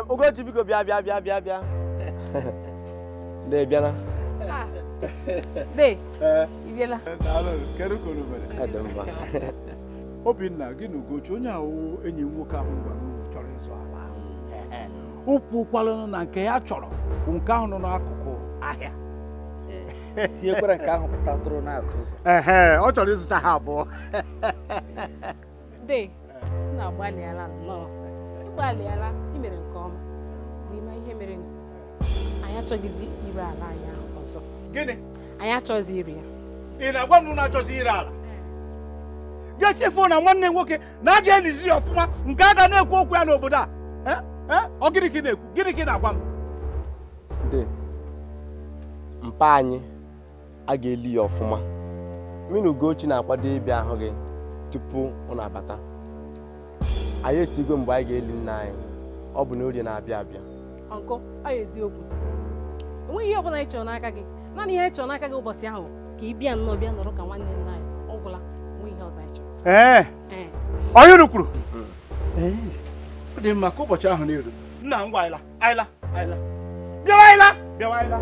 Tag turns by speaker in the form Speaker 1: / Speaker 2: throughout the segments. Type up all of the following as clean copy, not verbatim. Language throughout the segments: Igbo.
Speaker 1: Ugochi biko bia. De biana.
Speaker 2: De. Ibiela.
Speaker 3: Kedu kono mere?
Speaker 1: Adamba.
Speaker 3: Obinna gị na Ugochi onye ahụ enyi nwoke ahụ ngwa chọrọ ịzụ ala. Ukwu kwalụ na nke ya chọrọ nke ahụ nọ n'akụkụ ahịa.
Speaker 4: Tinyekwara nke ahụ pụta tụrụ n'akụ ụzọ.
Speaker 3: Ọ chọrọ ịzụcha ha abụọ.
Speaker 2: De. Na gbaliala nnọọ. Ịgbaliala imere nke ọma. N'ime ihe mere anyị achọghịzi ire ala anyị ahụ ọzọ.
Speaker 3: Gịnị?
Speaker 2: Anyị achọghịzi ire ya.
Speaker 3: Ị na-agwa m na achọghịzi ire ala? Ga-echefu na nwanne nwoke na a ga-elizi ya ọfụma nke a ga na-ekwu okwu ya n'obodo a. Ọ gịnị ka ị na-ekwu? Gịnị ka ị na-agwa m?
Speaker 1: De. Mpa anyị a ga-eli ya ọfụma. Mmiri Ugochi na-akwado ịbịa ahụ gị tupu ọ na-abata. Anyị etigo mgbe anyị ga-eli nna anyị. Ọ bụ na orie na-abịa abịa.
Speaker 2: Ọnkọ, ọ eziokwu. Enweghị ihe ọbụla ị chọrọ n'aka gị. Naanị ihe ị chọrọ n'aka gị ụbọchị ahụ ka ị bịa nnọọ bịa nọrọ ka nwanne nna anyị. Ọ gwụla, enweghị ihe ọzọ anyị chọrọ.
Speaker 3: Onye unu kwuru? Ọ dị mma ka ụbọchị ahụ na-eru. Nna ngwa ayịla. Bịawa ayịla.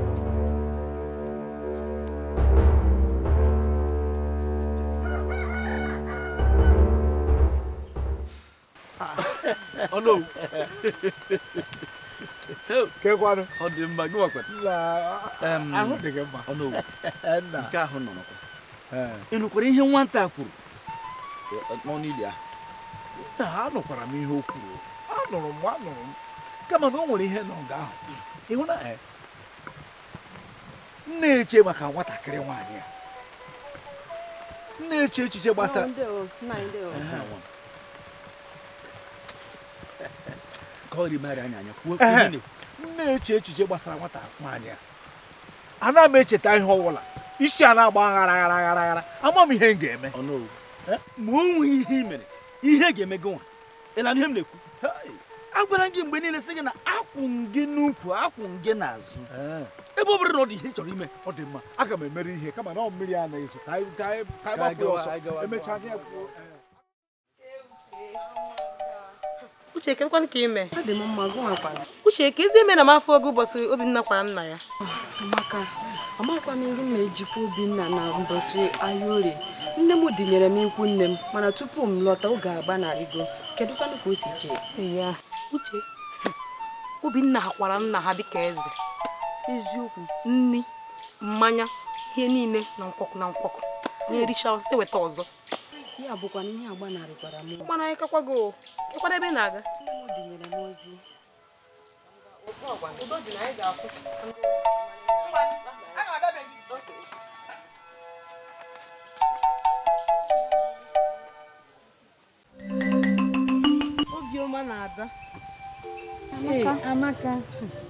Speaker 3: Oh no. Kekwanụ.
Speaker 4: Ọ dị mma gị wakwa.
Speaker 3: Ahụ dị gị mma.
Speaker 4: Ọ no. Nke ahụ nọ n'ọkwa. Ị nụkwara ihe nwata kwuru? N'ọnụ ili ahụ.
Speaker 3: Anụkwara m ihe o kwuru. Anụrụ m. Kama na o nwere ihe nọ nga ahụ. Ịhụ na na-eche maka nwatakịrị nwaanyị a. Na-eche echiche gbasara. Na-eche echiche gbasara nwata nwaanyị a. Ana m echeta ihe ọwụla. Isi a na-agba aghara. Ama m ihe m ga-eme.
Speaker 4: Ma o nweghị ihe i mere, ihe ga-eme gị nwa. Ị na ihe m na-ekwu? Agwara gị mgbe niile sị gị na akwụ m gị n'ukwu, akwụ m gị n'azụ. Ebe ọ bụrụ na ọ dị ihe ị chọrọ ime,
Speaker 3: ọ dị mma. Aga m emere ihe kama na ọ mmiri a na-ezo. Ka anyị gbapụ ọsọ. Emechaa anyị kwuo.
Speaker 5: Uche kedụkwanụ ka ime? Ọ dị m mma gụnwakwana. Uche ka ezi eme na m afọ oge ụbọchị Obinna kwara nna ya.
Speaker 6: Amakwa m iru m ejifu Obinna na mbọsị ahịa orie. Nne m dinyere m ikwu nne m mana tupu m lọta oge agbanarịgo. Kedụkwanụ ka o si jee?
Speaker 5: Ya Uche Obinna hakwara nna ha dịka eze.
Speaker 6: Eziokwu.
Speaker 5: Nni, mmanya, ihe niile na nkwọkụ. Onye richa ọsị weta ọzọ.
Speaker 6: Ya bụkwa na ihe agbanarịkwara m.
Speaker 5: Mana anyị kakwago. Kekwana ebe na-aga?
Speaker 6: Nne m dinyere m ozi.
Speaker 5: Udo dị na anyị ga-afụ. Obiọma na-ada.
Speaker 6: Amaka.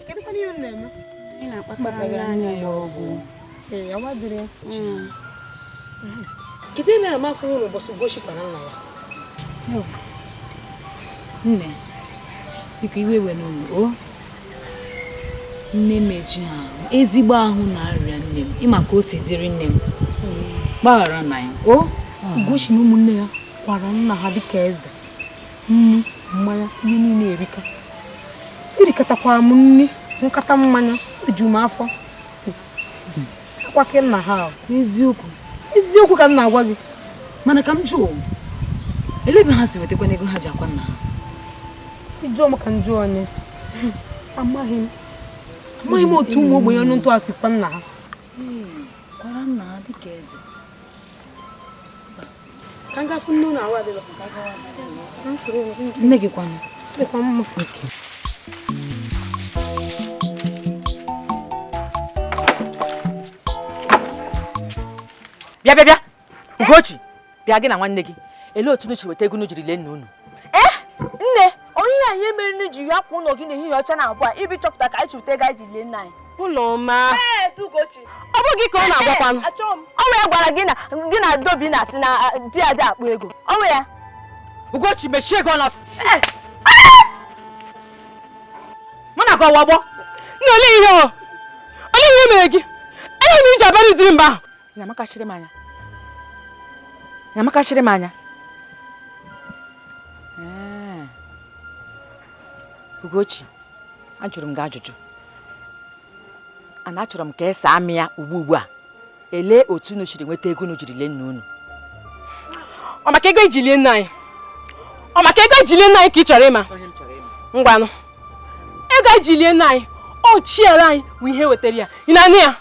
Speaker 5: Kedu ka ihe na-eme?
Speaker 6: Anyị na-akpatara anya ya ọgwụ.
Speaker 5: Amadịrị. Kedu ime na mafụ ụlọ ụbọchị Ugochi kwara nna ya?
Speaker 6: Nne, biko iwe n'ụlọ. Nne m eji ahụ ezigbo ahụ na-arịa nne m. Ịma ka o si dịrị nne m. Gbaghara na ya.
Speaker 5: Ugochi na ụmụnne ya kwara nna ha dịka eze. Nni, mmanya, ihe niile erika. Erikatakwara m nni, nkata mmanya, eju m afọ. Akwake nna ha. Eziokwu ka m na-agwa gị.
Speaker 6: Mana ka m jụọ, elebe ha si wetakwana ego ha ji akwa nna ha?
Speaker 5: Ijụọ maka njụ onye. Amaghị m otu ụmụ ogbenye ọnụ ntụ atikwa nna ha.
Speaker 6: Kwara nna ha dịka eze.
Speaker 5: Ka m gafu nnu na awa adịla.
Speaker 6: Nne gị kwanụ?
Speaker 5: Dịkwa mma.
Speaker 7: Bịa Ugochi bịa gị na nwanne gị ele otu unu chi weta ego unu jiri lee nna unu.
Speaker 8: Nne onye ya ihe mere unu ji hapụ ụlọ gị n'ehihie ọcha na abụọ ibi chọpụta ka anyị chụta ego anyị ji lie nna anyị.
Speaker 5: Ụlọma.
Speaker 8: Ọ bụ gị ka ọ na-agwakwanụ. Ọ wee gwara gị na Dobi na-asị na di adị akpụ ego. Ọ wee ya.
Speaker 7: Ugochi mechie gị ọnụ. Mụ na gị ọwa gbọ.
Speaker 2: Nne ole ihe o? Ole ihe mere gị? Ele m iji abalị dịrị mba ahụ.
Speaker 7: Ị na-amakachiri m anya. Ugochi, ajụrụ m gị ajụjụ. Ana achọrọ m ka esa amị ya ugbu a. Elee otu unu siri nweta ego unu jiri lee nna unu.
Speaker 2: Ọ maka ego iji lie nna anyị? Ọ maka ego iji lie nna anyị ka ị chọrọ ịma? Ngwanụ. Ego iji lie nna anyị, ọ chiala anyị bụ ihe wetara ya. Ị na-anụ ya?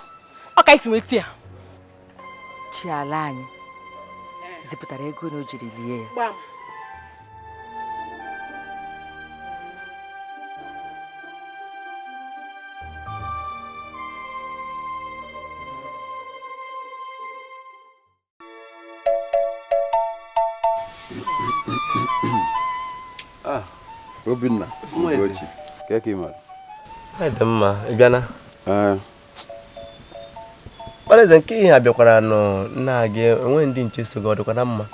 Speaker 2: Ọ ka isi nweta ya.
Speaker 7: Chiala anyị zipụtara ego unu jiri lie ya.
Speaker 9: Obinna, Ugochi, keke mara.
Speaker 1: Dị mma, ị bịana? Kparịza nke ihe abịakwara nọ nna gị enwe ndị nche so gị ọ dịkwa na mma?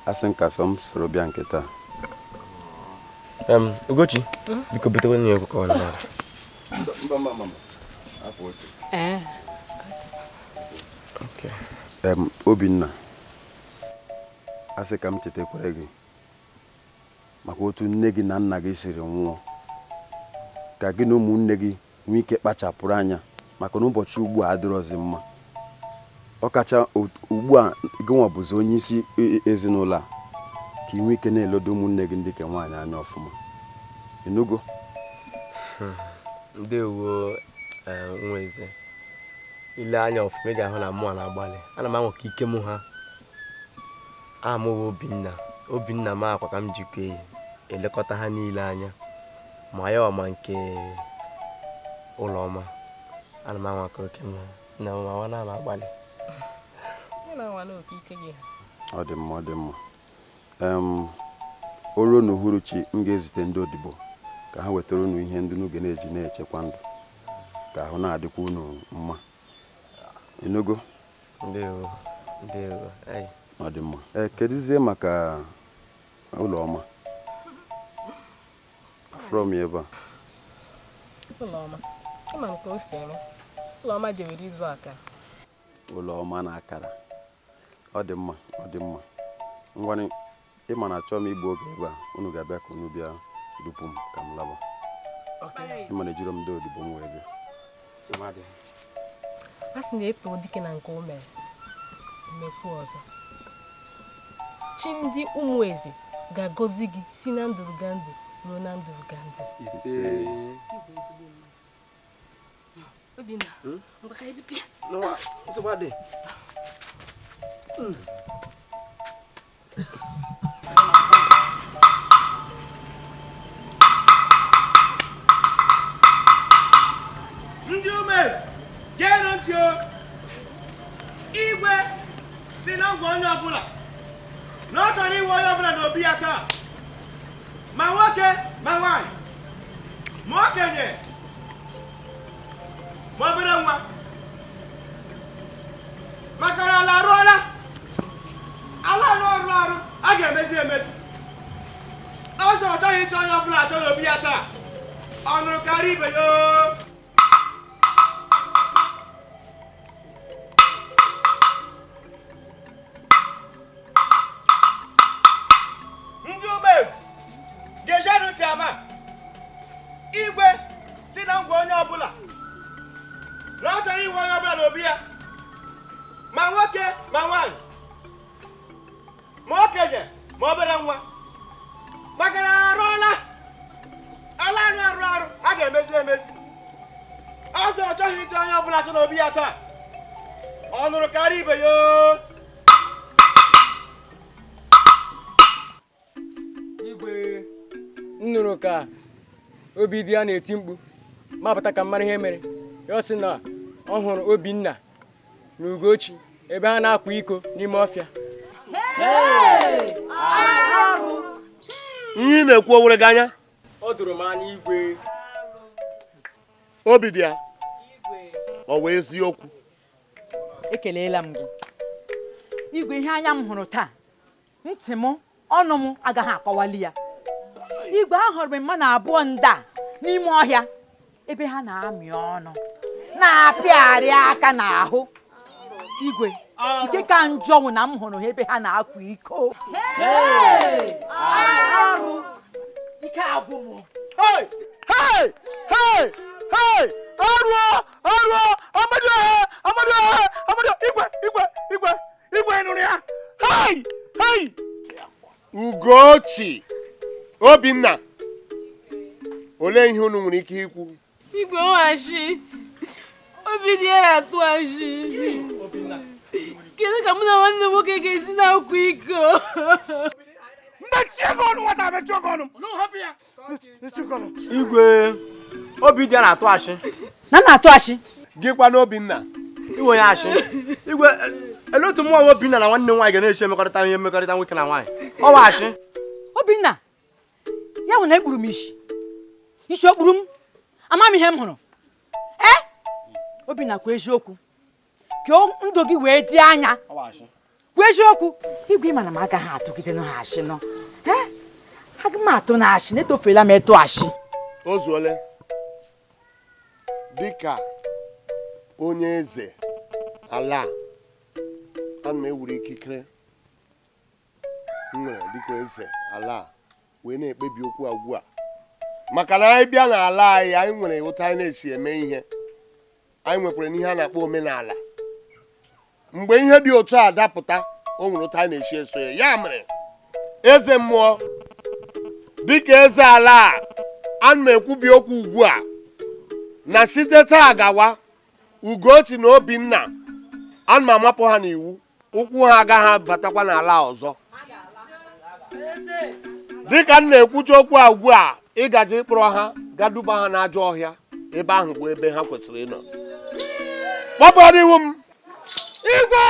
Speaker 9: Asị nka sọ m soro bịa nke taa.
Speaker 1: Ugochi, biko butekwa nne ya ka ọ lara.
Speaker 9: Obinna, asị ka m chetakwara gị maka otu nne gị na nna gị siri nwụọ, ka gị na ụmụnne gị nwee ike kpachapụrụ anya maka na ụbọchị ugbu a adịrọzi mma. Ọkacha ugbu a gị nwa bụzi onye isi ezinụlọ a, ka ị nwee ike na-elodo ụmụnne gị ndị ka nwaanyị anya ọfụma. Ịnụgo?
Speaker 1: Ndewo nwa eze. Ile anya ọfụma ị ga-ahụ na mmụọ na-agbalị. Ana m anwa ka ike m ha. Amụwa Obinna m akwa ka m jikwa elekọta ha niile anya, ma ya ọma nke ụlọma. Ana m anwa ka oke m na nwa na agbalị.
Speaker 9: Ọ dị mma, ọ dị mma. O ruo n'uhuruchi m ga-ezite ndị odibo ka ha wetara unu ihe ndị unu ga-eji na-echekwa ndụ ka ahụ na-adịkwa unu mma. Ịnụgo?
Speaker 1: Ndewo.
Speaker 9: Ọ dị mma. Kedụzie maka ụlọma? From ebe a.
Speaker 2: Ụlọma. Ịma nke o si eme. Ụlọma jewere izu aka.
Speaker 9: Ụlọma na akara. Ọ dị mma, ọ dị mma. Ngwanị ịma na achọ m igbu oge ebe a, unu ga-abịa ka unu bịa dupu m ka m laba. Ịma na ejiro m ndị odibo m wee bịa.
Speaker 2: A sị na efe Dike na nke o mere mmekwu ọzọ. Chi ndị ụmụ eze ga-agọzi gị si na ndụrụga ndụ ruo na ndụrụga ndụ. Obinna, ngwa ka anyị dịpịa.
Speaker 3: Ndị ume, geenụ ntị o. Igwe si na ngwa onye ọbụla na ọ chọrọ iwe onye ọbụla n'obi ya taa, ma nwoke ma nwaanyị, ma okenye ma obere nwa, maka na ala arụọla, ala arụ arụ a ga-emezi emezi. Ọsọ ọ chọghị ịchọ onye ọbụla achọ n'obi ya taa, ọ nụrụ karịa ibe ya. Igwe si na ngwa onye ọbụla na ọ chọrọ iwe onye ọbụla n'obi ya, ma nwoke ma nwaanyị, ma okenye ma obere nwa, maka na arụọla, ala arụ a ga-emezi emezi. Ọsọ ọ chọghị ịchọ onye ọbụla chọ n'obi ya taa, ọ nụrụ karịa ibe ya.
Speaker 10: Igwe nnụrụ ka obi dị ya na-eti mkpu mapụta ka mara ihe mere. Ya sị na ọ hụrụ Obinna na Ugochi ebe ha na-akwa iko n'ime ọfịa.
Speaker 3: Ihe ị na-ekwu o were gị anya?
Speaker 10: Ọ dụrụ m anya Igwe.
Speaker 3: Obi dị ya ọ wee eziokwu.
Speaker 7: Ekeleela m gị Igwe. Ihe anya m hụrụ taa, ntị m
Speaker 11: ọnụ m agaghị akọwali ya. Igwe ahụrụ m mmadụ abụọ nda n'ime ọhịa ebe ha na-amị ọnụ na-apịarị aka n'ahụ. Igwe nke ka njọ wụ na m hụrụ ha ebe ha na-akwa iko. Arụ ike agwụ m.
Speaker 3: Igwe nụrụ ya. Ugochi Obinna, olee ihe unu nwere ike ikwu?
Speaker 2: Igwe ọhachi obi dị ya atụghachi. Kedu ka mụ na nwanne m nwoke ga-esi na-akwa iko?
Speaker 1: Igwe obi dị ya na-atụ achị.
Speaker 11: Na na-atụ achị?
Speaker 3: Gịkwa n'Obinna?
Speaker 1: Iwe onye achị. Igwe ele otu mmụọ Obinna na nwanne nwaanyị ga na-eche mmekọrịta ihe mmekọrịta nwoke na nwaanyị. Ọ wa achị.
Speaker 11: Obinna ya nwere ekpuru m isi okpuru m ama m ihe m hụrụ. Obinna kwa eziokwu ka ndụ gị wee dị anya kwa eziokwu. Igwe mana m agaghị atụgide ha achị nọ. Aga m atụ na achị na-etofela m etu achị.
Speaker 3: Ozuole dịka onye eze ala ana m ewuru ikikere m nwere dịka eze ala wee na-ekpebi okwu a ugbu a, maka na anyị bịa n'ala anyị nwere ụta anyị na-esi eme ihe. Anyị nwekwara n'ihe a na-akpọ omenala. Mgbe ihe dị otu a dapụta, o nwere ụta anyị na-esi eso ya. Ya mere eze mmụọ dịka eze ala ana m ekwubi okwu ugbu a na site taa gawa Ugochi na Obinna ana m amapụ ha n'iwu, ụkwụ ha agaghị abatakwa n'ala ọzọ. Dịka m na-ekwucha okwu a ugbu a, ịgaji ịkpọrọ ha gaduba ha n'ajọ ọhịa, ebe ahụ bụ ebe ha kwesịrị ịnọ. Gbapụrụ iwu m. Igwe!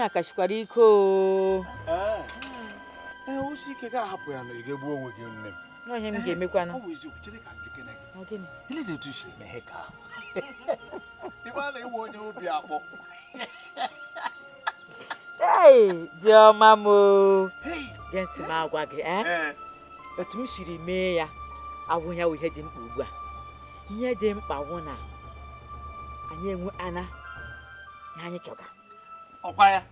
Speaker 11: Akashikwara iko.
Speaker 3: Osi ike ga-ahapụ ya na ị ga-egbu onwe gị nne m.
Speaker 11: Ihe m ga-emekwa na.
Speaker 3: Ọ bụ eziokwu, chere ka njụ kene gị. Ile dị otu siri meghe ka ịma na iwe onye obi akpọ.
Speaker 11: Diọma m gee ntị m agwa gị etu m siri mee ya awụ ya wụ ihe dị mkpa ugbu a. Ihe dị mkpa wụ na anyị enwe ana na anyị chọga.
Speaker 3: Ọkwa ya.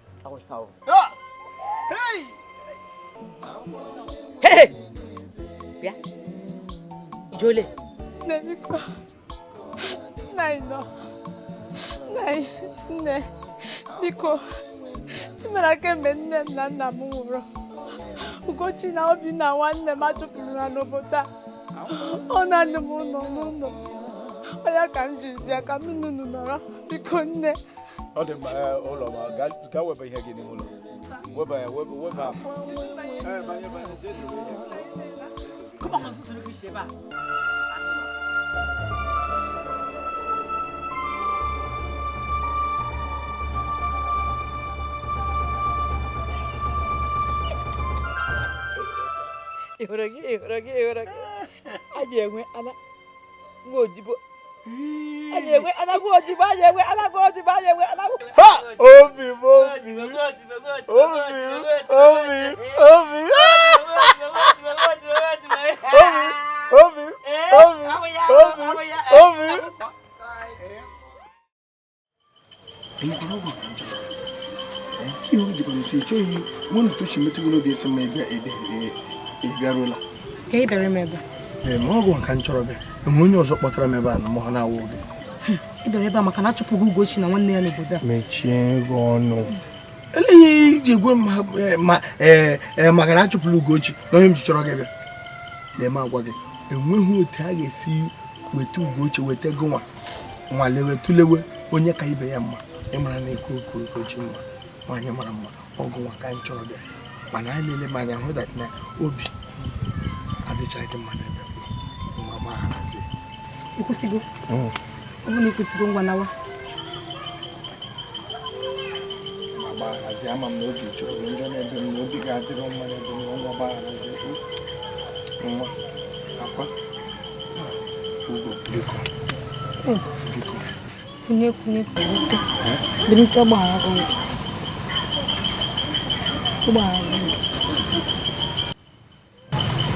Speaker 11: Bịa Ijole
Speaker 8: Nebiko nne biko imere kemgbe nne m na nna m nwụrụ Ugochi na Obinna nwanne m achụpụrụ ha n'obodo a. Ọ na-anị m ụlọ n'ụlọ ọ ya ka m ji bịa ka m nunu nọrọ biko nne.
Speaker 3: Ọ dị mma ụlọ ma gaa weba ihe gị n'ime ụlọ. Weba ya weba.
Speaker 11: Come on, Sheba.
Speaker 3: onye ọzọ kpọtara m ebe a na mụ na awụ gị.
Speaker 5: Ị bịara ebe a maka na achụpụghị Ugochi na nwanne ya n'obodo a.
Speaker 3: Mechie ego ọnụ. Eleghị iji egwe maka na achụpụrụ Ugochi na onye m ji chọrọ gị bịa. Na-eme agwa gị enweghị otu a ga-esi weta Ugochi weta ego nwalewe tụlewe onye ka ibe ya mma. Ị mara na eko Ugochi mma nwaanyị mara mma ọgụ nwa ka anyị chọrọ bịa mana anyị lele m anya hụ dat na obi adịchaghị gị mma n'ebe nwa gbagharazi.
Speaker 5: Ikwụsịgo? Ọ bụ na ikwụsịgo ngwa nawa.
Speaker 3: Ma gbagharazi ama m na obi chọrọ gị njọ n'ebe m na obi ga-adịrị mma n'ebe m ngwa gbagharazi nwa akwa Ugo biko biko
Speaker 5: kunye kwurute benike gbaghara gị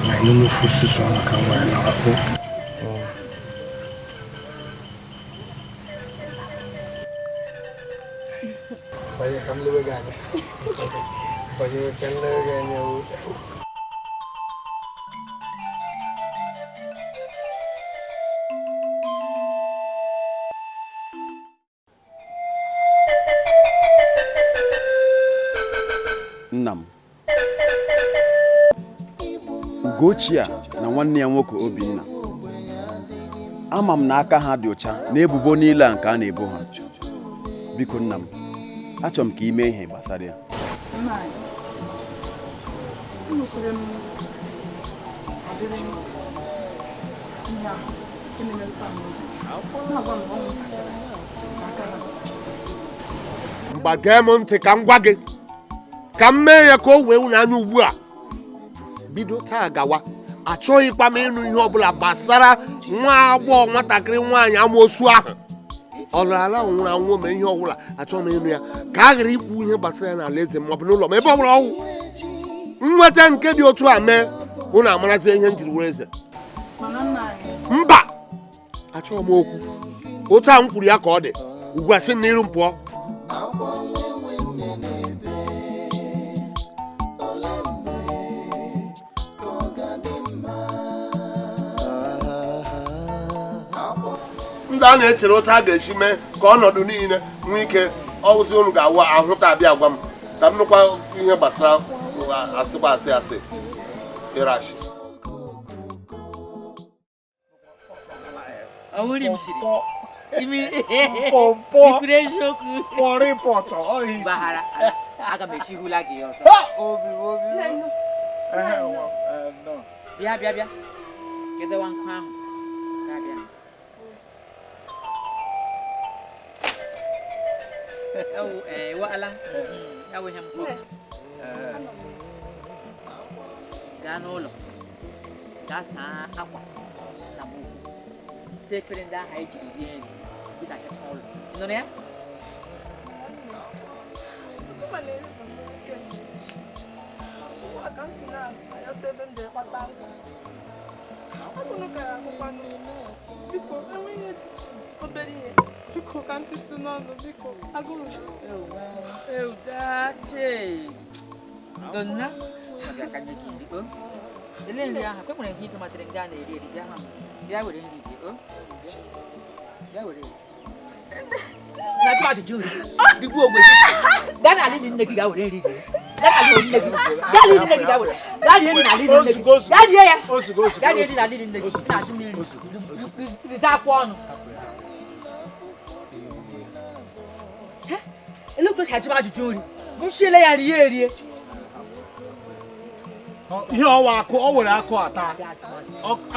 Speaker 3: na inu fususu maka nwere na akpụ Oye, kam lewe ganya. Oye, kan lewe ganya.
Speaker 9: Nnam Ugochi a na nwanne ya nwoke Obinna ama m na aka ha dị ọcha na ebubo niile a nke a na-ebo ha. Biko nna m achọrọ m ka ime ihe gbasara ya.
Speaker 12: Mgbage m ntị ka m gwa gị ka m mee ya ka o wee unu anya ugbu a bido taa gawa achọghịkwa m ịnụ ihe ọbụla gbasara nwa agbọghọ nwatakịrị nwaanyị amoosu ahụ ọ lara ala nwụrụ anwụ ma ihe ọbụla achọghị m ịnụ ya ka a ghara ikwu ihe gbasara ya n'ala eze ma ọ bụ n'ụlọ ma ebe ọbụla ọnwụ nweta nke dị otu a mee unu amarazie ihe njiri were eze mba achọghị m okwu otu a m kwuru ya ka ọ dị ugbu a sị m n'iru m pụọ. ndị a na-echere otu a ga-esi mee ka ọnọdụ niile nwee ike ọwụzi unu ga-awa ahụta abịa agwa m ka m nụkwa ihe gbasara asịgba asị ịrashi
Speaker 11: aga m eshihula gị ọzọ bịa kedewa nkụ ahụ wala ya we hem ko ga n'ụlọ ga saa akwa na bụ sefere ndị ahụ ejiri rie nri bisa achacha ụlọ nụrụ ya
Speaker 8: Biko ka ntịtị n'ọnụ biko agụrụ
Speaker 11: dache donna aga ka nye gị o ele nri ahụ kwe nwere ihe ịtụ masịrị ndị a na-eri eri bịa ha bịa were nri gị o bịa were na tụ ajụjụ nri dịgbu ogbe gaa na alili nne gị gaa were nri gị gaa rie nne gị gaa rie nne gị gaa were gaa rie nri na alili nne gị gaa rie ya gaa rie nri na alili nne gị na-azụ mmiri riza akwa ọnụ Elokto chaji ajụjụ nri nshile ya rie rie
Speaker 12: ihe ọwa akụ ọ were akụ ata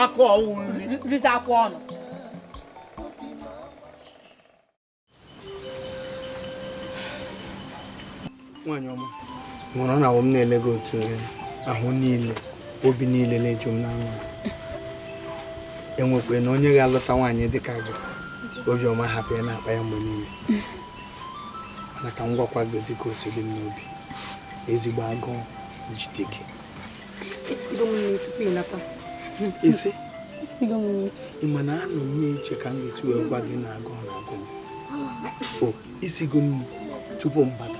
Speaker 12: akụ ọwụ nri
Speaker 11: riza akwa ọnụ
Speaker 3: nwaanyị ọma nwụrụ na m na-ele gị otu ahụ niile
Speaker 13: obi niile na-eju m n'anwụ enwekwe na onye ga-alụta nwaanyị dịka gị obiọma hapụ ya na-akpa ya mgbe niile mana ka m gwakwa gị dịka o si dị m n'obi ezigbo agụụ jide gị isi ị ma na anọ m na-eche ka m ga-esi wee gwa gị na agụụ na-agụ m o isigo nnu tupu m bata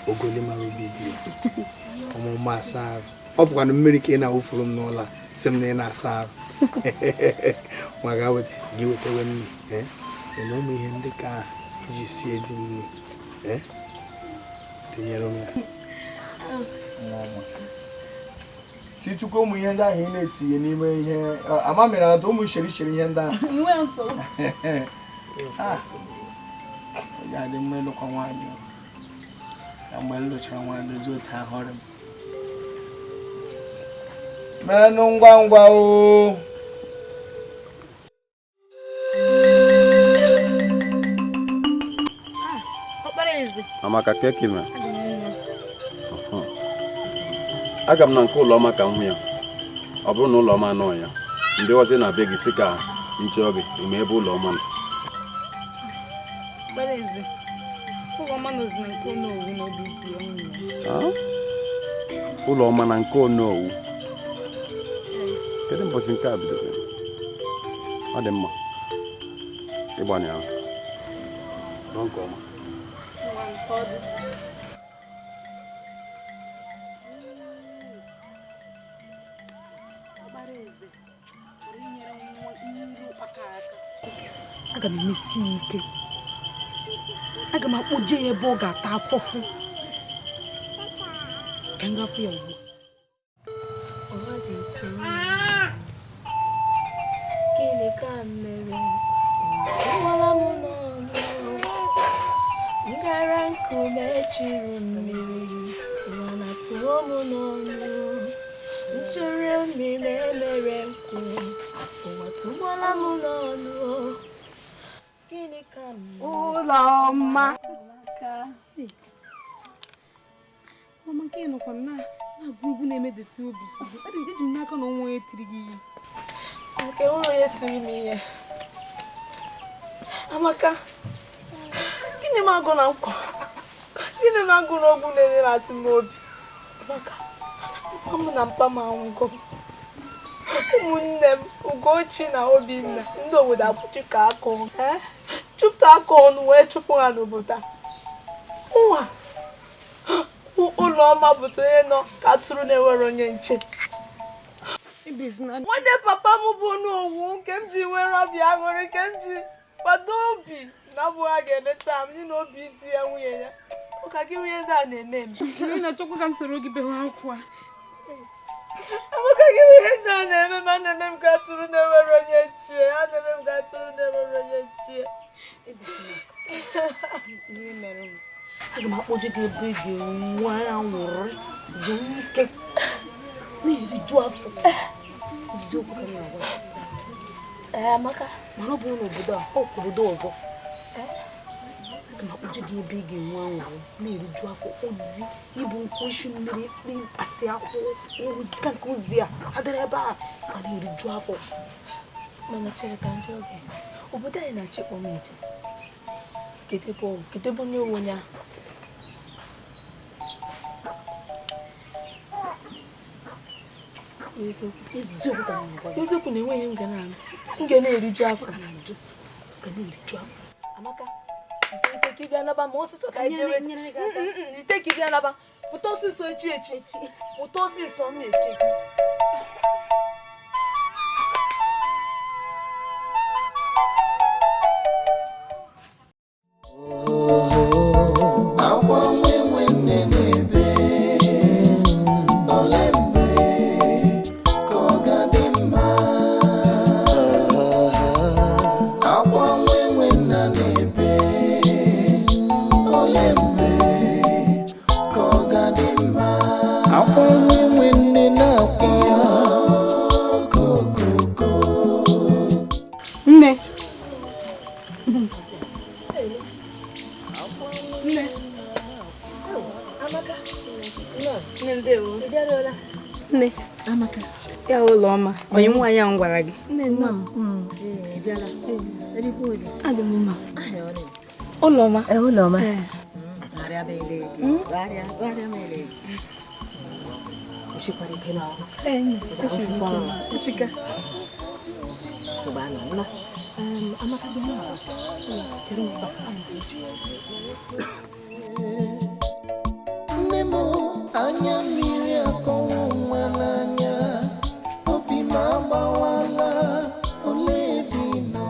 Speaker 13: ogoli mara obi dị ọmụma asa arụ ọ bụkwa na mmiri ka ị na-awụfuru m n'ụlọ a sị m na ị na-asa arụ maka gị wetawe nri eme ụmụ ihe ndị ka iji sie dị nri tinyere m ya titukwa ụmụ ihe ndị ahụ ị na-etinye n'ime ihe ama mere atụ ụmụ sheri ihe ndị ahụ ọ ga-adị mma ịlụkwa nwaanyị na mgbe m lụchara nwaanyị ozi otu ahụrụ m menụ ngwa ngwa o
Speaker 9: Amaka keke me. Aga m na nke ụlọma ka m hụ ya. Ọ bụrụ na ụlọma anọ ya. Ndị ọzọ na-abịa gị sị ka nchọ gị ime ebe ụlọma nọ. Ụlọma na nke Onowu. Kedu mbọchị nke a bidoro? Ọ dị mma. Ịgbanye ahụ. Nke ọma.
Speaker 5: Aga m emesi ike. Aga m akpọje ya ebe ọ ga-ata afọfụ. Ka m gafe ya ugbu.
Speaker 14: Gịnị ka m mere? Tụwala m n'ọnụ. Ngara nkume chiri mmiri. Mana tụọ m n'ọnụ. Nchere mmiri na-emere nkwu. Ụwa tụwala m n'ọnụ. Gịnị ka m mere?
Speaker 5: Ụlọma. Mama nke ị nọkwa na-agụ egwu na-emedesi obi. Eji m n'aka na ọnwa etiri gị ihe.
Speaker 14: Nke nwere onye tiri m ihe. Amaka, gịnị m agụ na nkwa? Gịnị m agụ na ogwu na-enyerasị m obi? Amaka, mpa m na mpa m anwụgo. Ụmụnne m, Ugochi na Obinna, ndị obodo akwụchi ka aka ọnụ. Chụpụta aka ọnụ wee chụpụ ha n'obodo. Nwa, Ụlọma bụtụ onye nọ ka atụrụ na-enwere onye nche. Nwanne papa m bụ n'owu nke m ji nwere obi aṅụrị, nke m ji kwado obi na abụghị a ga-eleta m n'ihi na obi di ya nwunye ya. Ụka gị nwunye ndị a na-eme m.
Speaker 5: Ị na-achọkwa ka m soro gị bewe akwa.
Speaker 14: Amaka gị nwunye ndị a na-eme m, a na-eme m ka atụrụ na-enwere onye nchie. A na-eme m ka atụrụ na-enwere onye nchie.
Speaker 5: Ihe mere m. Aga m akpọje gị ebe gị nwa anwụrụ dị ike na-eriju afọ. Eziokwu ka m na-agwa.
Speaker 14: Amaka,
Speaker 5: mana ọ bụrụ n'obodo a, ọ bụ obodo ọzọ. Aga m akpọje gị ebe ị ga-enwe anwụrụ na-eriju afọ. Ozi ibu nkwụ isi mmiri mkpasị akwụ ozi ka nke ozi a adịrị ebe a ka na-eriju afọ.
Speaker 14: mana chere ka njọ oge obodo anyị na-achịkpọ m eje. Kedebe onye onye ahụ. Eziokwu na enweghị m ga na-eriju afọ. Amaka, ite ka ịbịa naba ma ọsịsọ ka anyị jewe. Ite ka ịbịa naba, pụta ọsịsọ echi. Pụta ọsịsọ m echi.
Speaker 8: Nne Amaka ya ULOMA onye nwaanyị ahụ gwara gị nne adị m mma ULOMA
Speaker 7: ULOMA
Speaker 15: nne m anya mmiri akọwụ nwa n'anya obi m agbawala ole ebe ị nọ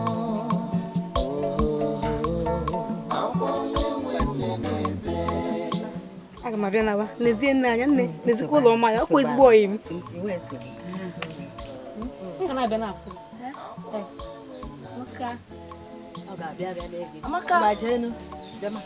Speaker 15: akwa nwe n'ebe
Speaker 8: aga m abịa nawa n'ezie nne anya nne n'ezikwa ULOMA ya ọkwa ezigbo ọyị m na-abịa na-akwụ Amaka jenu jama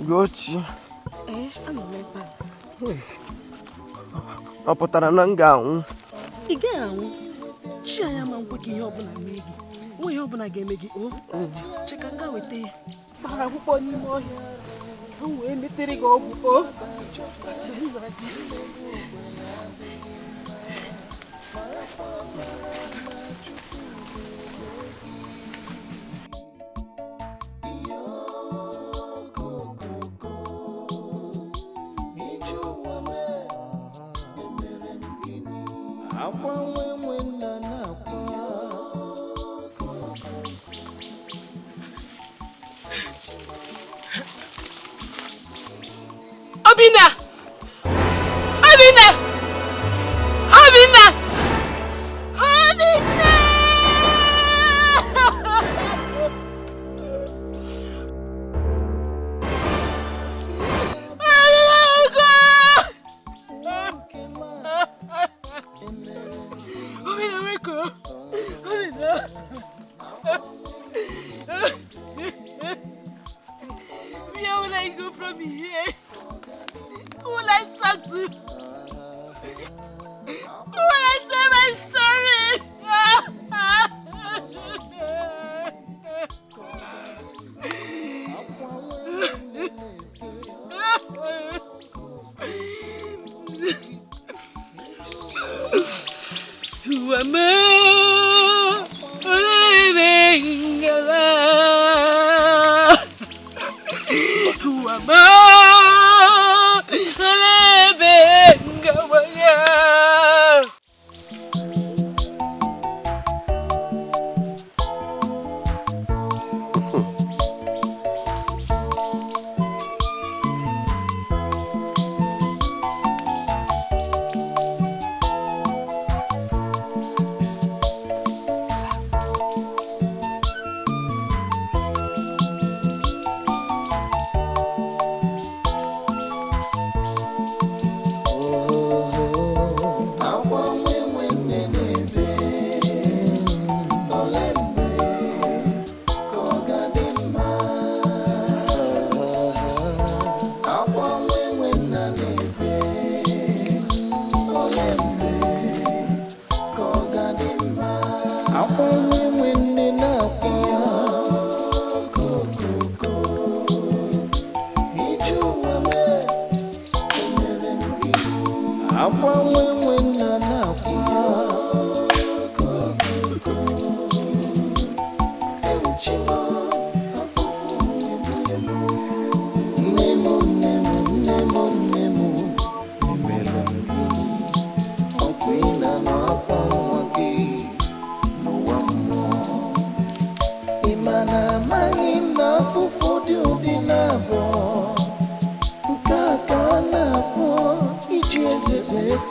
Speaker 1: Gochi. Ọ pụtara na m ga-anwụ?
Speaker 8: Ị gaghị anwụ. Chi anya ma nkwe gị ihe ọbụla mee gị. Nwe ihe ọbụla ga-eme gị. Chika nga weta ya. Gbara akwụkwọ n'ime ọhịa. Ka m wee metere gị ọgwụ. Obinna! Obinna! Obinna! Obinna! Obinna, wake up! Obinna! Where will I go from here? Who will I talk to? Who will I say my story? Who am I? Living alive. Who am I?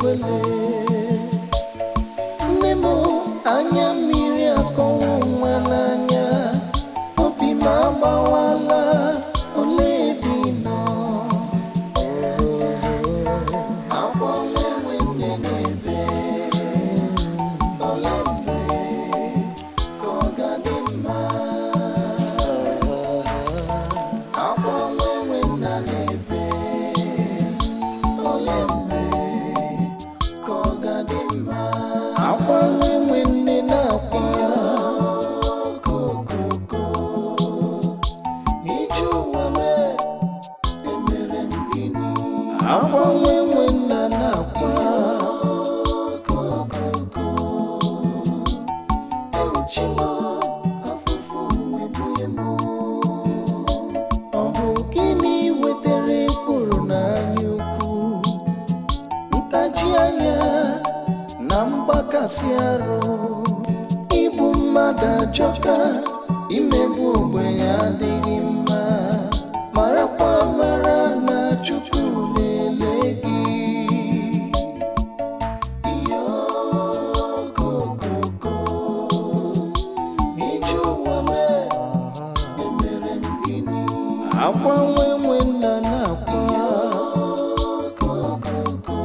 Speaker 15: Well, akwa nwenwe nna na-akwa ewuchima afụfụ egbughị m ọ bụ gịnị wetara ekworo n'anya ukwu ntaji anya na mgbakasị arụ igbu mmadụ ajọka imegbu ogbenye adịghị mma marakwa mara na Chukwu na-ele gị okokoko ije ụwa mee emere m gịnị akwa nwenwe nna na-akwa okokoko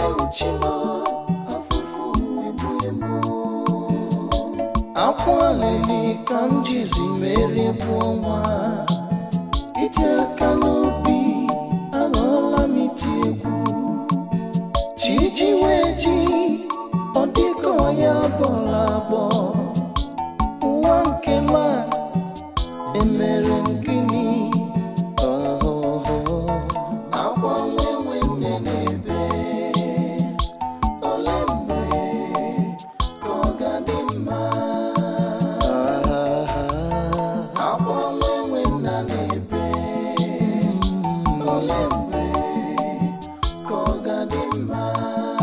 Speaker 15: ewuchima afụfụ egbughị m akwa lele ka m jizi mere bụ ọnwa iti aka n'obi aghọọla m iti egwu chi ji wee ji ọ dịka ọya bọla abọ ụwa nke ma emere m gịnị akwa nwenwe nne n'ebe ole mgbe ka ọ ga-adị mma akwa nwenwe nna n'ebe ole mgbe ka ọ ga-adị mma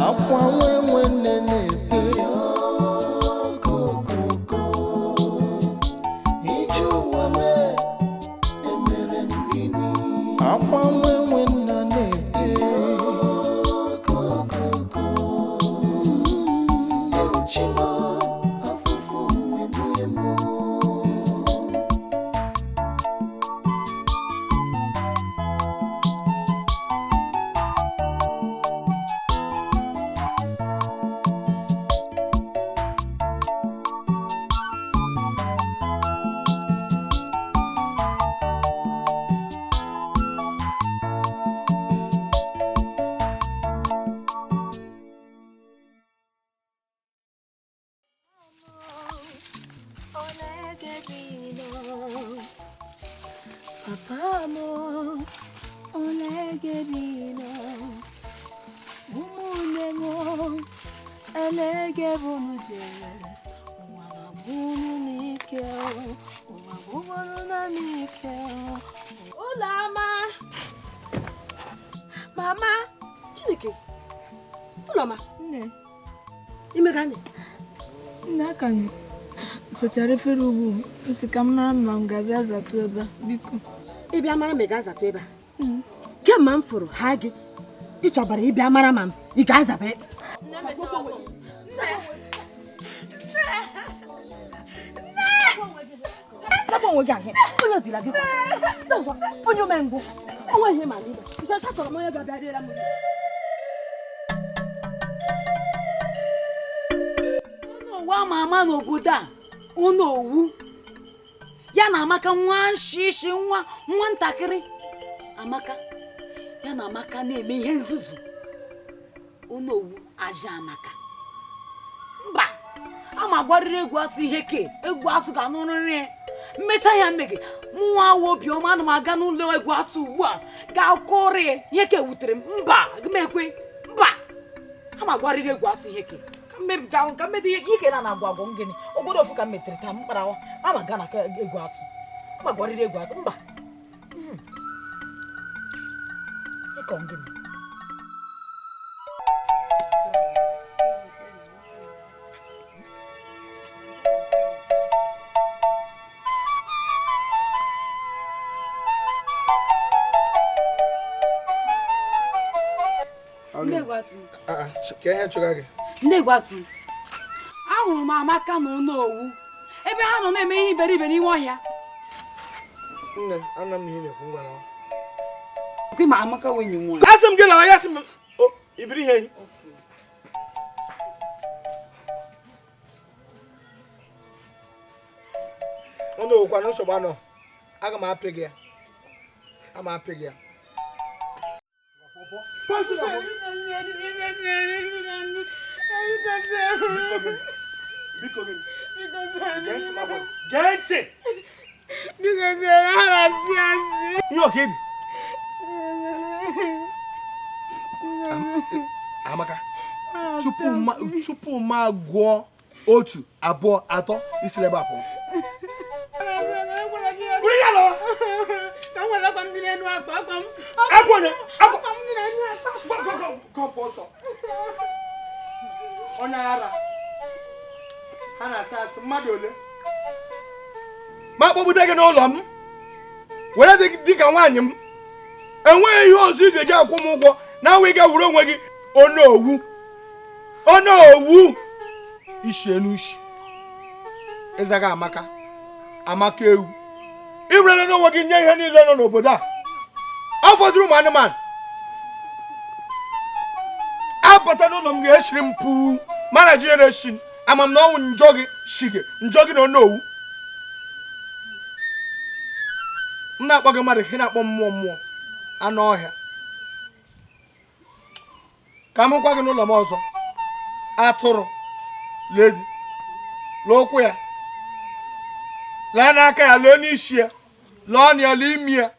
Speaker 15: akwa nwenwe nne n'ebe okokoko ije ụwa mee emere m gịnị akwa nwenwe nna n'ebe okokoko ewuchima afụfụ egbughị m
Speaker 14: Papa mo, olegebino, umune mo, elegebunuje, umabunu nike, umabunu na nike. Ulama, mama, Chike, Ulama,
Speaker 8: Nne,
Speaker 14: imegani.
Speaker 8: nne aka m sachara efere ugbu nsi ka m mara ma m ga-abịa zatụ ebe a, biko.
Speaker 14: Ịbịa mara ma ị ga-azatụ ebe a. Kemgbe m fụrụ ha gị, ị chọbara ịbịa mara ma ị ga-azaba ebe. Zapụ onwe gị ahịa, onye dịla gị. Ọzọ, onye omengwụ, onwe ihe ma n'ịba. Ịchọcha chọrọ m onye ga-abịa rịela m.
Speaker 11: Ụwa ama ama n'obodo a ụnọ owu ya na Amaka nwa nshishi nwa ntakịrị Amaka ya na Amaka na-eme ihe nzuzu ụnọ owu aja Amaka mba ama gwarịrị egwu atụ ihe ke egwu atụ ga n'ọrịrị mmecha ya mmege nwa awo obiọma na m aga n'ụlọ egwu atụ ugbu a ga-akụrị ihe ke wutere m mba aga m ekwe mba ama gwarịrị egwu atụ ihe ke ka mmedi ihe ike na agwa agwọ ngene ogodo ofu ka m metere taa mkparawa ama ga na egwu atụ ama gwarịrị egwu atụ mba ịkọ ngene ahụrụ m Amaka na ụlọ owu ebe ha nọ na-eme ihe iberibe n'ime ọhịa.
Speaker 13: Nne, ana m ihe na-ekwu ngwara
Speaker 11: Kwi ma Amaka wenye nwa.
Speaker 13: Asị m gị lawa ya sị m ibiri ihe ọnụ okwa na nsogbu anọ aga m apị gị ya ama apị gị ya biko gị gee ntị ihe oke dị Amaka, tupu ma gụọ 1, 2, 3 isi ebe apụ. Uri ya lo.
Speaker 8: Ka nwere kwa ndị n'enu akpa akwa m.
Speaker 13: Akwa
Speaker 8: ndị n'enu akpa.
Speaker 13: Kọmpọsọ. Onye ara. Ha na-asa asị mmadụ ole. Ma kpọbute gị n'ụlọ m. Were dị ka nwaanyị m. Enweghị ihe ọzọ ị ga-eji akwụ m ụgwọ na nwe ga wuru onwe gị onowu ishi enu ishi. Ịzaga Amaka ewu. Iwere n'onwe gị nye ihe niile nọ n'obodo a. Afọziri ụmụ anụmanụ. Abata n'ụlọ m ga-echiri m puu mana ji ere shi ama m na ọnwụ njọ gị na onowu. M na-akpọ gị mmadụ, ị na-akpọ mmụọ anụ ọhịa. Ka m hụkwa gị n'ụlọ m ọzọ. Atụrụ ledi lee ụkwụ ya, lee n'aka ya, lee n'isi ya, lee ọnụ ya, lee imi ya.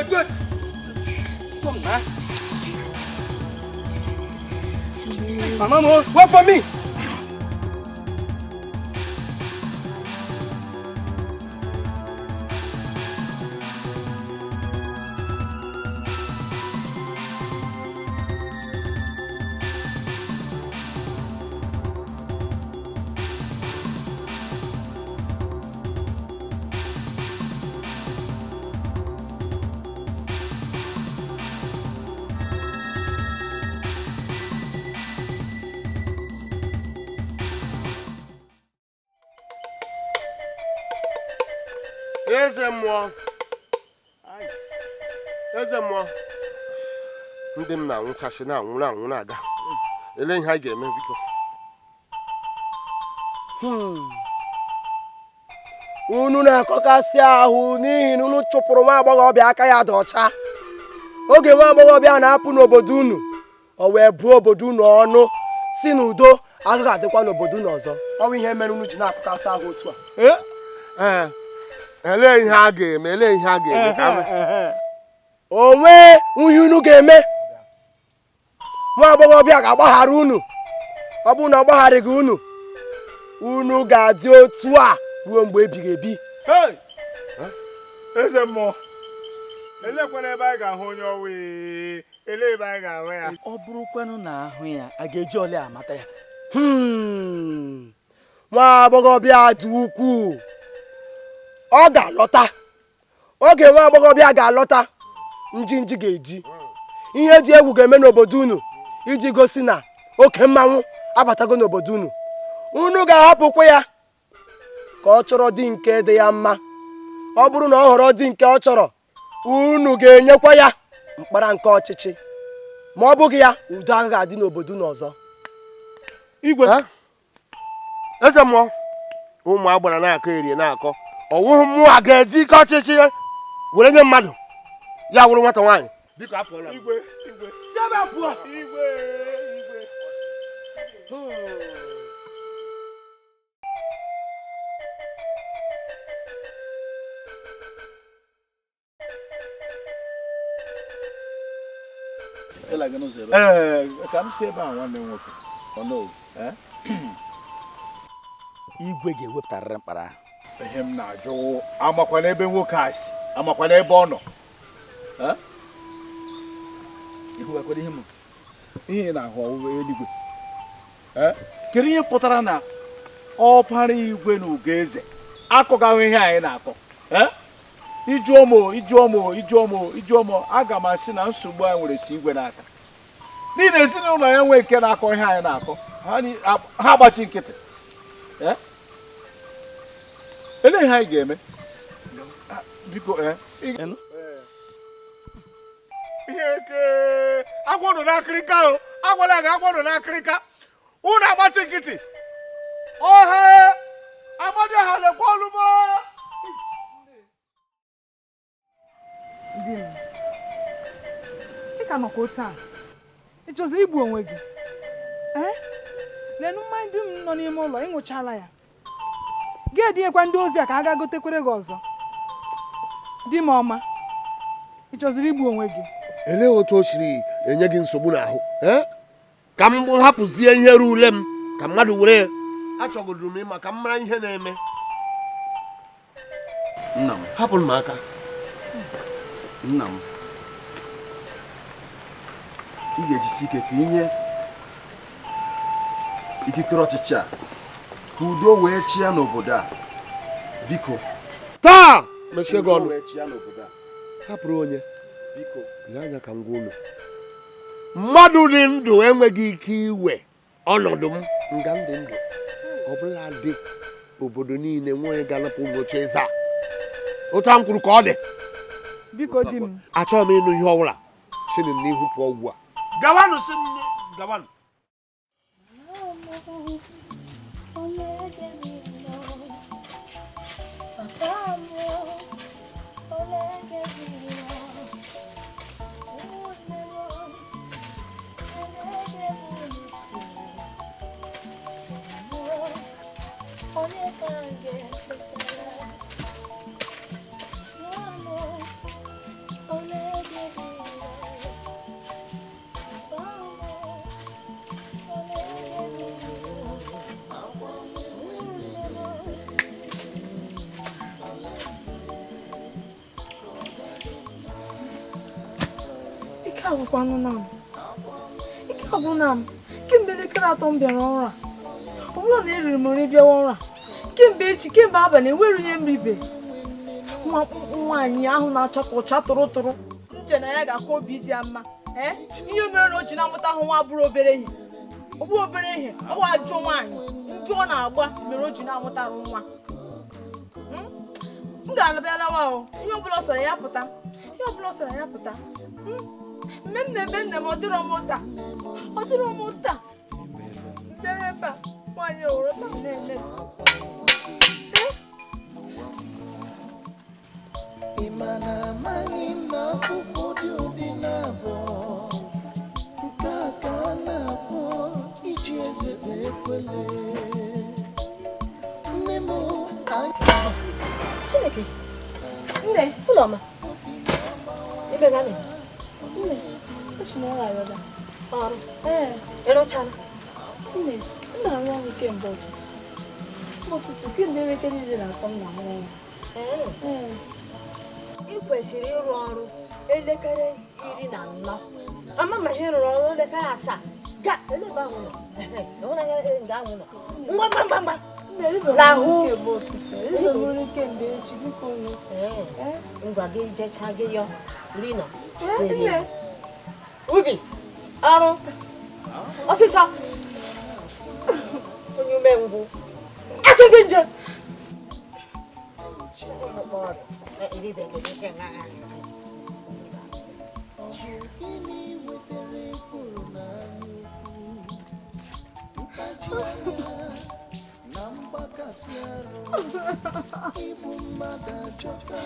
Speaker 13: Wait. Come on, Mama, wait for me.
Speaker 12: Eze mmụọ ndị m na-anwụchasị na-anwụ na-aga. Ele ihe a ga-eme biko.
Speaker 1: Unu na-akọkasị ahụ n'ihi na unu chụpụrụ nwa agbọghọbịa aka ya dị ọcha. Oge nwa agbọghọbịa na-apụ n'obodo unu, o wee buo obodo unu ọnụ si n'udo agaghị adịkwa n'obodo unu ọzọ. Ọ bụ ihe mere unu ji na-akọkasị ahụ otu a.
Speaker 12: Ele ihe a ga-eme.
Speaker 1: Onwe ihe unu ga-eme. Nwa agbọghọbịa ga-agbaghara unu. Ọ bụrụ na ọ gbagharaghị unu ga-adị otu a ruo mgbe ebighị ebi.
Speaker 13: Eze mmụọ, elekwana ebe anyị ga-ahụ onye ọwụ, ele ebe anyị ga-ahụ ya.
Speaker 1: Ọ bụrụkwanụ na ahụ ya, a ga-eji ole amata ya? Nwa agbọghọbịa dị ukwuu. Ọ ga-alọta. Oge nwa agbọghọbịa ga-alọta, njinji ga-eji. Ihe dị egwu ga-eme n'obodo unu iji gosi na oke mmanwụ abatago n'obodo unu. Unu ga-ahapụkwa ya ka ọ chọrọ dị nke dị ya mma. Ọ bụrụ na ọ họrọ dị nke ọ chọrọ, unu ga-enyekwa ya mkpara nke ọchịchị. Ma ọ bụghị ya, udo agaghị adị n'obodo unu ọzọ.
Speaker 12: Igwe eze mmụọ, ụmụ agbara na-akọ erie na-akọ. Ọwụhụ mmụọ a ga-eji ike ọchịchị were nye mmadụ ya wụrụ nwata nwaanyị. Biko apụọla.
Speaker 13: Igwe.
Speaker 1: Sebe apụọ.
Speaker 13: Igwe.
Speaker 4: ka m si ebe a nwanne m nwoke igwe ga-ewepụtarịrị mkpara ahụ. Ihe m na-ajụ amakwa n'ebe nwoke a si amakwa n'ebe ọ nọ ihugakwara ihe m ihe na-ahụ ọwụwa eluigwe kedu ihe pụtara na ọpara igwe na Ugoeze akọgaghị ihe anyị na-akọ ijuomo aga m asị na nsogbu a nwere si igwe n'aka niile ezinụlọ ya nwee nke na-akọ ihe anyị na-akọ ha agbachi nkịtị ele ihe anyị ga-eme biko
Speaker 12: ihe ke agwọnọ n'akịrịka o agwara gị agwọnọ n'akịrịka unu agbachi nkịtị ọha amadi ha lekwa olumo
Speaker 8: Di m, ị ka nọkwa otu a ị chọziri igbu onwe gị lenu mmanya di m nọ n'ime ụlọ ịṅụchala ya gị edinyekwa ndị ozi a ka a ga gotekwere gị ọzọ. Di m ọma, ị chọziri igbu onwe gị?
Speaker 12: Elee otu o siri enye gị nsogbu n'ahụ ka m hapụzie ihe ruru ule m ka mmadụ were achọgodoro m ịma ka m mara ihe na-eme.
Speaker 9: Nna m
Speaker 12: hapụrụ m aka.
Speaker 9: Nna m ị ga-ejisi ike ka inye ikikere ọchịchị a ka udo wee chịa n'obodo a biko
Speaker 12: taa mechie gị ọnụ
Speaker 9: wee chịa n'obodo a
Speaker 12: hapụrụ onye
Speaker 9: biko
Speaker 12: lee anya ka m gwa ụlọ mmadụ dị ndụ enweghị ike iwe ọnọdụ m nga ndị ndụ ọbụla dị obodo niile nwee ga-anapụ m oche eze a otu a m kwuru ka ọ dị.
Speaker 8: Biko di m,
Speaker 12: achọghị m ịnụ ihe ọbụla si m n'ihu pụọ ugbu a. Gawanụ si m gawanụ.
Speaker 8: Ike agwụna m kemgbe elekere 3 m bịara ọrụ a. Ọ bụrụ na eriri m nri bịawa ọrụ a kemgbe echi kemgbe abalị enwere ihe m ribe. Nwa mkpụkpụ nwaanyị ahụ na-achapụ ụcha tụrụ nche na ya ga-akọ obi dị ya mma ihe mere na o ji na-amụta ahụ nwa bụrụ obere ihe ọ bụ obere ihe ọ bụ ajọ nwaanyị njụ ọ na-agba mere o ji na-amụta nwa. M ga-alabịalawa ihe ọbụla sọrọ ya pụta mgbe m na-ebe nne m ọ dịrọ m ụta dere ebe a nwaanyị owere ta m na-eme
Speaker 15: ị ma na amaghị m na afụfụ dị ụdị na-abụọ nke a ka a na-akpọ iji eze kpee ekwele nne m
Speaker 14: Chineke nne ụlọma ebe ga nne esi na ọrụ arịọda ọrụ ịrụchala nne m na-arụ ọrụ kemgbe ụtụtụ kemgbe eweke niile na-akọ nna m ọrụ ị kwesịrị ịrụ ọrụ elekere 14 ama ma ihe rụrụ ọrụ elekere 7 ga elebe ahụ nọ nga ahụ nọ mgbamgbamgbam n'ahụ ngwa gị jecha gị yọ rino ubi ọrụ ọsịsọ onye umengwụ asị gị nje
Speaker 15: Igbu mmadụ ajọka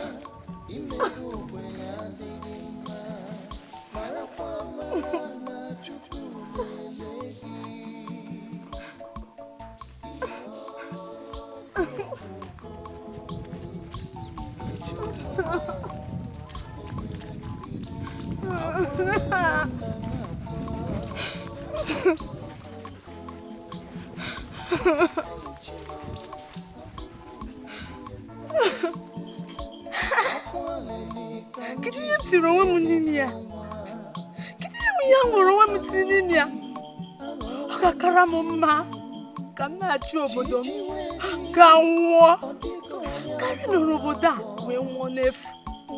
Speaker 15: imerụ ogbenye adịghị mma marakwa mara na Chukwu na-ele gị
Speaker 8: Kedu ihe m tiri onwe m n'ime ya? Kedu ihe m nwere onwe m tiri n'ime ya? Ọ ga-akara m mma ka m na-achị obodo m ka nwụọ karịa nọrọ obodo a wee nwụọ n'efu. Ọ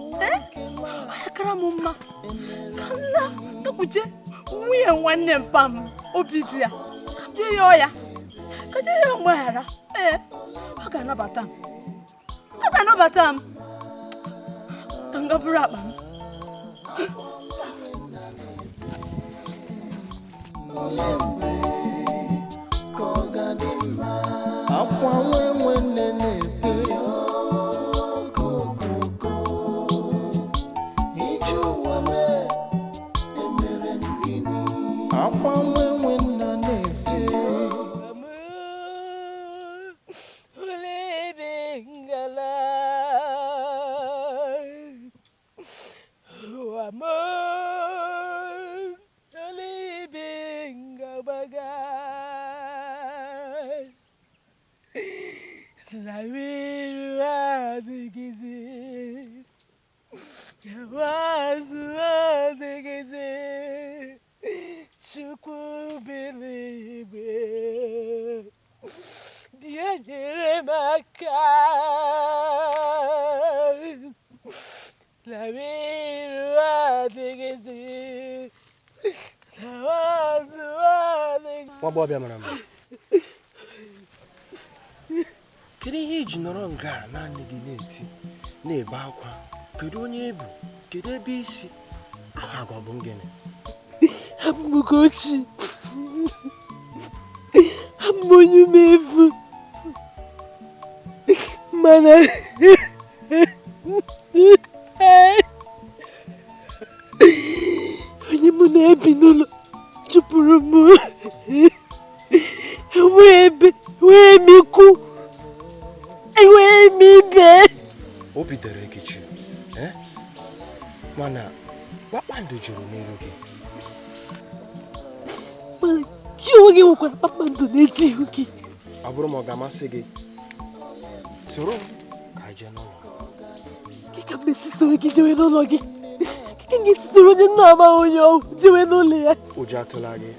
Speaker 8: ga-akara m mma ka m laa kapụje nwunye nwanne mpa m obi dị ya ka m jee ya ọya ka jee ya mgbaghara. Ọ ga-anabata m. Ọ ga-anabata m ka m gaburu akpa m.
Speaker 15: Akwa nwe nene pe koko iju wame emere ngini akwa nwe nene pe
Speaker 8: ulebe ngala wamo ulebe ngabaga la wiru azigizi yawazu azigizi chukwu bilibe dianyere maka la wiru azigizi yawazu azigizi.
Speaker 3: Wabobia mama. Kedu ihe iji nọrọ nga naanị gị na-eti na-ebe akwa? Kedu onye ebu? Kedu ebe isi? Aha gị ọ bụ gịnị?
Speaker 8: Abụ m Ugochi. Abụ m onye umevu. Mana onye mụ na-ebi n'ụlọ chụpụrụ m. Wee mikwu. Wee mibe.
Speaker 3: Obi dere gị chu, mana kpakpando juru n'iru gị.
Speaker 8: Mana gị onwe gị nwekwara kpakpando n'ezi ihu gị.
Speaker 3: Ọ bụrụ ma ọ ga-amasị gị, soro ka anyị jee n'ụlọ.
Speaker 8: Gị ka mmesi soro gị jewe n'ụlọ gị. Gị ka gị soro onye nna amaghị onye ọhụụ jewe n'ụlọ ya.
Speaker 3: Ụjọ atụla gị,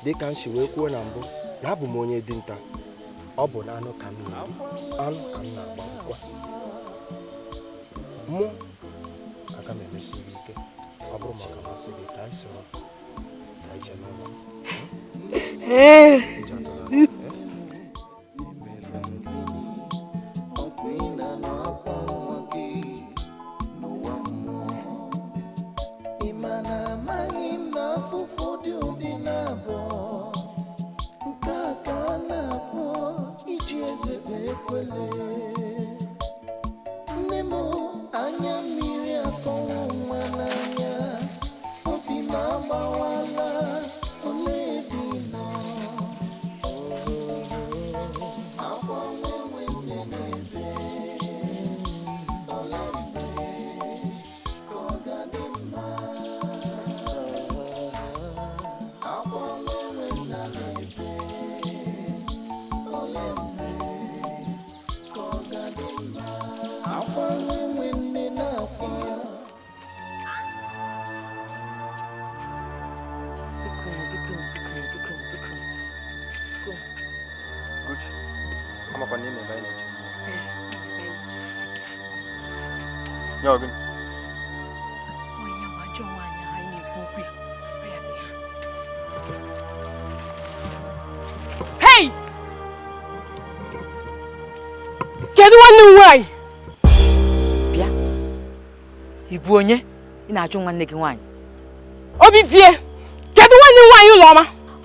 Speaker 3: dịka m si wee kwuo na mbụ na abụ m onye dinta. Ọ bụ na anụ ka m na-eri, anụ ka m na-agbagbukwa. Mụ aga m emesi gị ike. Ọ bụrụ ma ọ ga-amasị gị ka anyị soro ka anyị jee n'ụlọ.
Speaker 2: Hey! Kedu nwanne m nwanyị?
Speaker 11: Bịa. Ị bụ onye? Ị na-ajụ nwanne gị nwanyị.
Speaker 2: Obi die. Kedu nwanne m nwanyị ụlọma?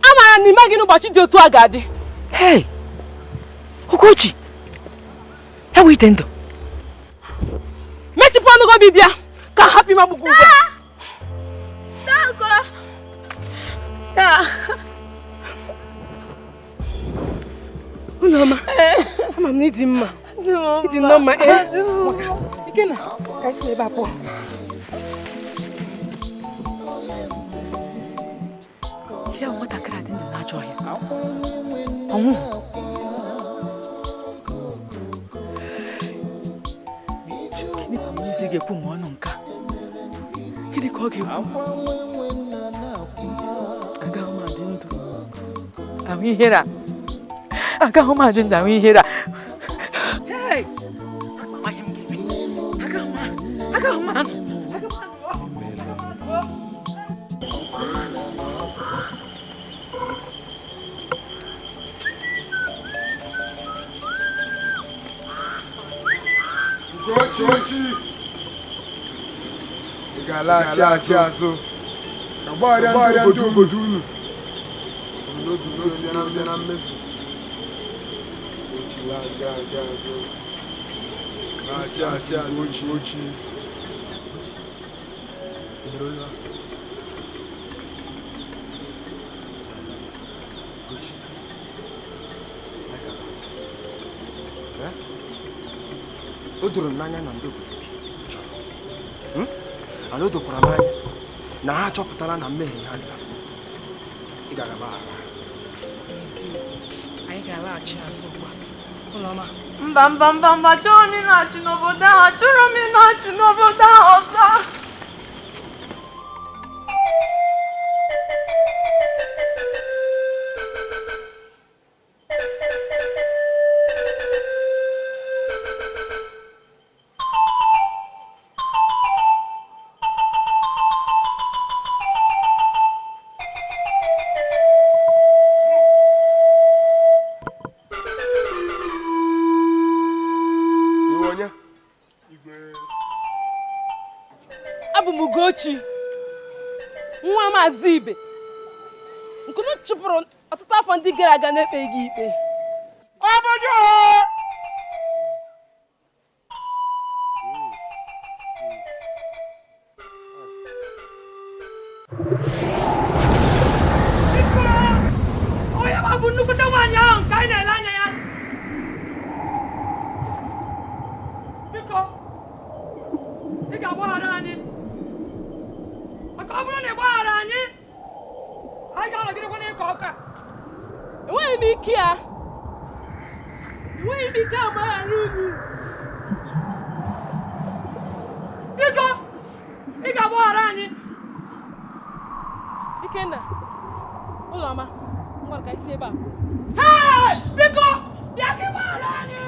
Speaker 2: Amara na ime gị n'ụbọchị dị otu a ga-adị.
Speaker 11: Hey! Ugochi. Ewite ndụ.
Speaker 2: Mechipụ ọnụ gị obi dị ya ka hapụ ime agbụgbọ ugbu a. Uloma, ama m n'ịdị mma. Ịdị nnọọ Ikenna, ka isi ebe a pụọ.
Speaker 11: Ya nwatakịrị adị ndụ na-achọ ya. Ọnwụ.
Speaker 2: Kedu ka onye
Speaker 11: isi ga-ekwu ma ọnụ nka gịnị ka ọ ga-ekwu agaghị m adị ndụ ahụ ihere a agaghị m adị ndụ ahụ ihere a agaghị m anụ
Speaker 16: Ochi ị ga-alaghachi azụ ka gbagharịa ndị obodo unu n'obi na mmefu laghachi azụ ochi
Speaker 17: o doro m n'anya na ndị obodo chọrọ mana o dokwara m anya na ha achọpụtala na mmehie ha dara ị ga-agbaghara
Speaker 11: anyị ga-alaghachi azụ ugbu a
Speaker 14: mba chọrọ m ịnaghachi n'obodo ahụ achọrọ m ịnaghachi n'obodo ahụ ọzọ
Speaker 2: nwa Maazị Ibe nkunu chụpụrụ ọtụtụ afọ ndị gara aga na-ekpeghị ikpe
Speaker 3: obodo
Speaker 14: onye ma bụ nnukwute nwaanyị ahụ nke anyị na-ele anya ya biko ị ga-agbaghara anyị maka ọ bụrụ na ị gbaghara anyị anyị ga-anọgidekwa n'ịkọ ọka
Speaker 2: enweghị m ike ya enweghị m ike agbaghara unu
Speaker 14: biko ị ga-agbaghara anyị
Speaker 2: Ikenna ụlọma ngwara ka isi ebe a
Speaker 14: biko bịa ka ị gbaghara anyị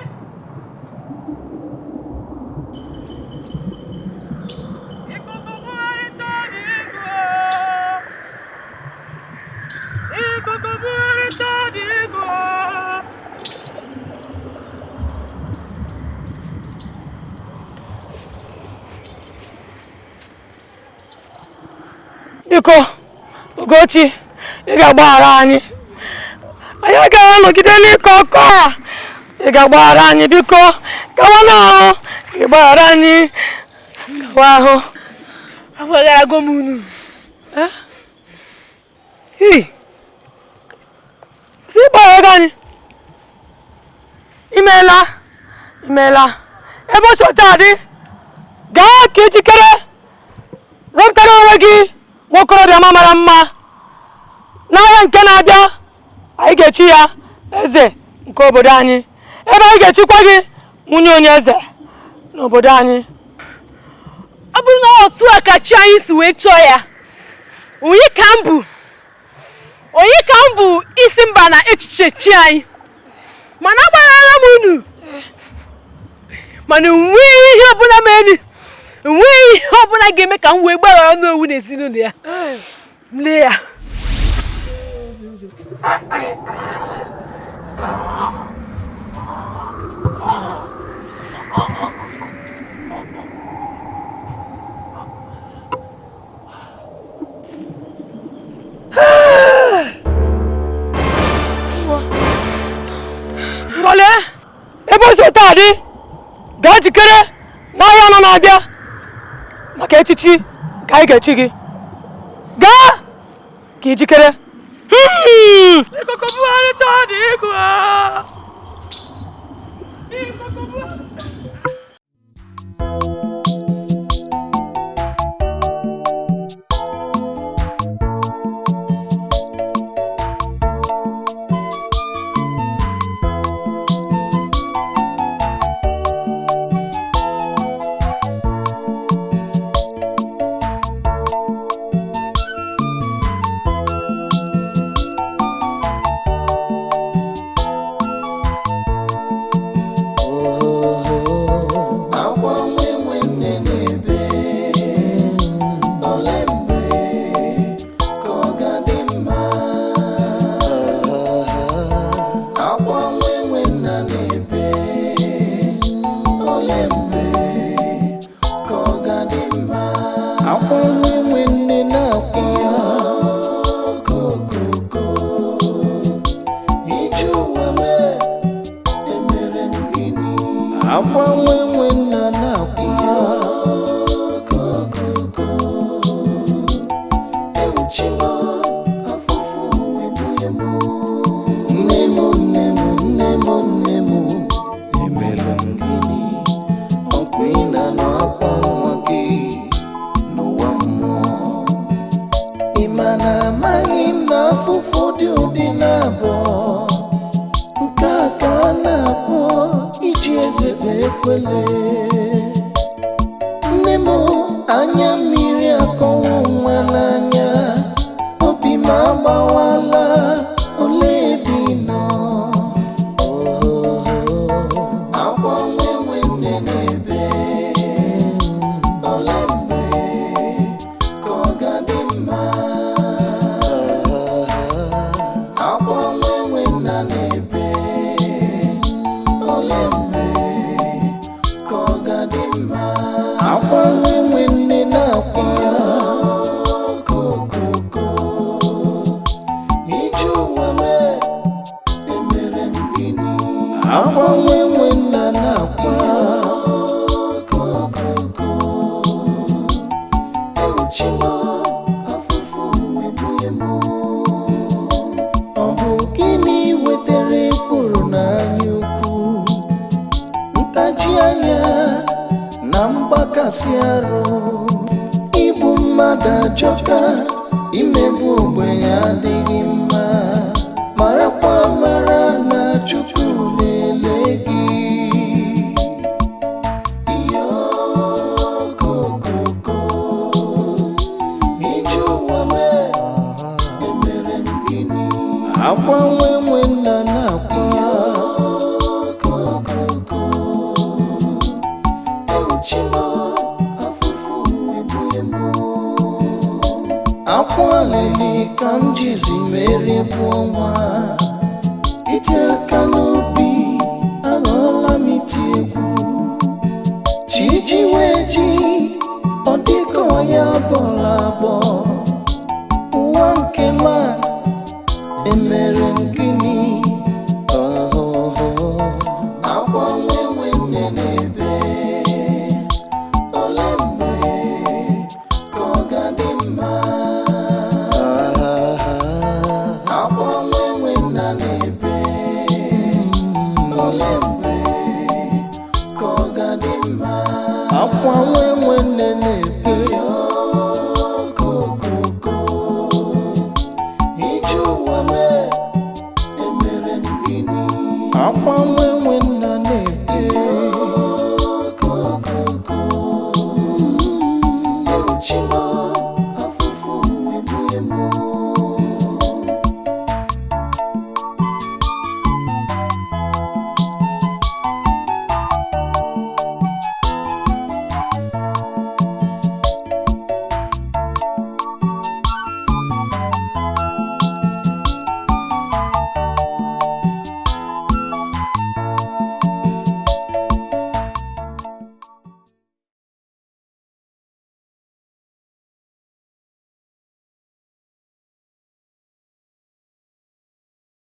Speaker 11: biko Ugochi ị ga-agbaghara anyị anyị agaghị anọgide n'ịkọ ọkọ a ị ga-agbaghara anyị biko gawa n'ahụ ị gbaghara anyị gawa ahụ agbagharago m unu si gbaghara anyị imeela ebe o chọta dị gaa ka ejikere rụpụtara onwe gị nwokorobịa mara mma n'ahịa nke na-abịa anyị ga-echi ya eze nke obodo anyị ebe anyị ga-echikwa gị nwunye onye eze n'obodo anyị
Speaker 2: ọ bụrụ na otu a ka chi anyị si wee chọọ ya onye ka m bụ isi mba na echiche chi anyị mana agbaghara m unu mana enweghị ihe ọbụla mere enweghị ihe ọbụla ga-eme ka m wee gbaghara n'owu n'ezinụlọ ya lee ya
Speaker 11: ngwale ebe o si ụta dị gaa jikere n'ahịa nọ na-abịa maka echichi ka anyị ga-echi gị gaa ka ị jikere
Speaker 14: ikuku bugharịta dị iku
Speaker 15: nwanne n'ebe ole mgbe ka ọ ga-adị mma akwa nwe nna n'ebe ole mgbe ka ọ ga-adị mma akwa nwe nne na-akwa ya kokoko ije ụwa mee emere m gịnị akwa nwe nna na-akwa ya kokoko ewuchima afụfụ egbughị m nne m emere m gịnị ọkwa ị na akwa nwa gị n'ụwa mmụọ ị ma na amaghị m na afụfụ dị ụdị na-abụọ nke a ka a na-akpọ iji ezebe ekwele nne m anya mmiri akọwụ nwa n'anya obi m agbawala ole ebe ị nọ akwa nwe nne n'ebe ole mgbe ka ọ ga-adị mma akwa nwe nna n'ebe ole mgbe ka ọ ga-adị mma akwa nwe nne na-akwa ya kokoko ije ụwa mee emere m gịnị akwa nwe nna na-akwa kokoko ewuchima afụfụ egbughị m ọ bụ gịnị wetara ekworo n'anya ukwu ntaji anya na mgbakasị arụ ịbụ mmadụ ajọka imegbu ogbenye adịghị mma marakwa mara na Chukwu na-ele gị iyo kokoko ije ụwa mee emere m gịnị akwa nwe nna na-akwa kokoko ewuchima afụfụ egbughị m akwa lili ka m jizi merie bụ ọnwa iti aka n'obi aghọọla m iti egwu chiji wee ji ọ dịka ọya bọla abọ ụwa nke ma emere m